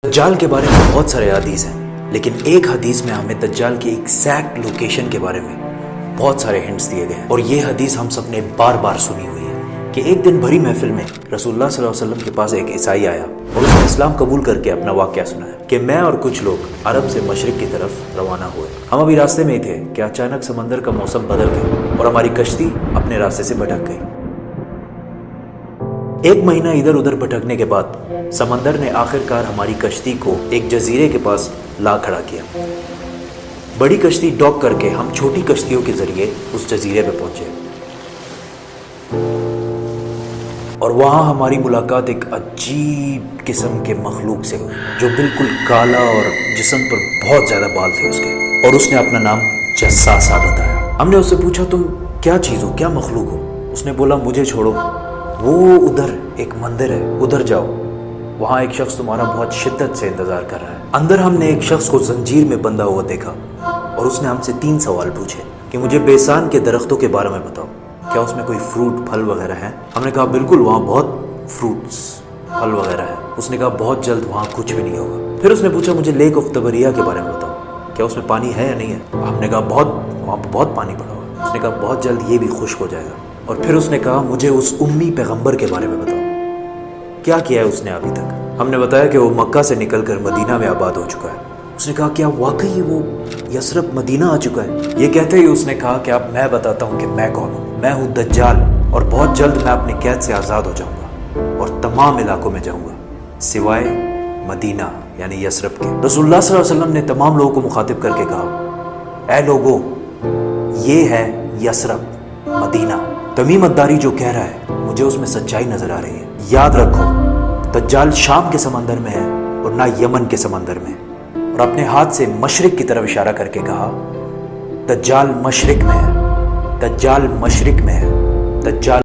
दज्जाल के बारे में बहुत सारे हदीस हैं, लेकिन एक हदीस में हमें दज्जाल की एग्जैक्ट लोकेशन के बारे में बहुत सारे हिंट्स दिए गए हैं। और ये हदीस हम सब ने बार बार सुनी हुई है कि एक दिन भरी महफिल में रसूलुल्लाह सल्लल्लाहु अलैहि वसल्लम के पास एक ईसाई आया और उसने इस्लाम कबूल करके अपना वाक़या सुनाया कि मैं और कुछ लोग अरब से मशरिक की तरफ रवाना हुए। हम अभी रास्ते में ही थे कि अचानक समंदर का मौसम बदल गया और हमारी कश्ती अपने रास्ते से भटक गई। एक महीना इधर उधर भटकने के बाद समंदर ने आखिरकार हमारी कश्ती को एक जजीरे के पास ला खड़ा किया। बड़ी कश्ती डॉक करके हम छोटी कश्तियों के जरिए उस जजीरे पे पहुंचे और वहां हमारी मुलाकात एक अजीब किस्म के मखलूक से हुई जो बिल्कुल काला और जिस्म पर बहुत ज्यादा बाल थे उसके, और उसने अपना नाम जस्सासा बताया। हमने उससे पूछा, तुम क्या चीज हो, क्या मखलूक हो? उसने बोला, मुझे छोड़ो, वो उधर एक मंदिर है, उधर जाओ, वहाँ एक शख्स तुम्हारा बहुत शिद्दत से इंतजार कर रहा है। अंदर हमने एक शख्स को जंजीर में बंधा हुआ देखा और उसने हमसे 3 सवाल पूछे कि मुझे बेसान के दरख्तों के बारे में बताओ, क्या उसमें कोई फ्रूट फल वगैरह है? हमने कहा बिल्कुल, वहाँ बहुत फ्रूट्स फल वगैरह है। उसने कहा बहुत जल्द वहाँ कुछ भी नहीं होगा। फिर उसने पूछा, मुझे लेक ऑफ तबरिया के बारे में बताओ, क्या उसमें पानी है या नहीं है? हमने कहा वहाँ बहुत पानी पड़ा हुआ। उसने कहा बहुत जल्द ये भी खुश्क हो जाएगा। और फिर उसने कहा, मुझे उस उम्मी पैगंबर के बारे में बताओ, क्या किया है उसने अभी तक? हमने बताया कि वो मक्का से निकलकर मदीना में आबाद हो चुका है। उसने कहा, क्या वाकई वो यसरब मदीना आ चुका है? ये कहते ही उसने कहा कि अब मैं बताता हूँ कि मैं कौन हूँ। मैं हूँ दज्जाल और बहुत जल्द मैं अपनी कैद से आज़ाद हो जाऊँगा और तमाम इलाकों में जाऊँगा सिवाय मदीना यानी यसरब के। रसूलुल्लाह सल्लल्लाहु अलैहि वसल्लम ने तमाम लोगों को मुखातिब करके कहा, ऐ लोगो, ये है यसरब मदीना। तमीम अद्दारी जो कह रहा है, मुझे उसमें सच्चाई नजर आ रही है। याद रखो, दज्जाल शाम के समंदर में है और ना यमन के समंदर में। और अपने हाथ से मशरिक की तरफ इशारा करके कहा, दज्जाल मशरिक में है, दज्जाल मशरिक में है, दज्जाल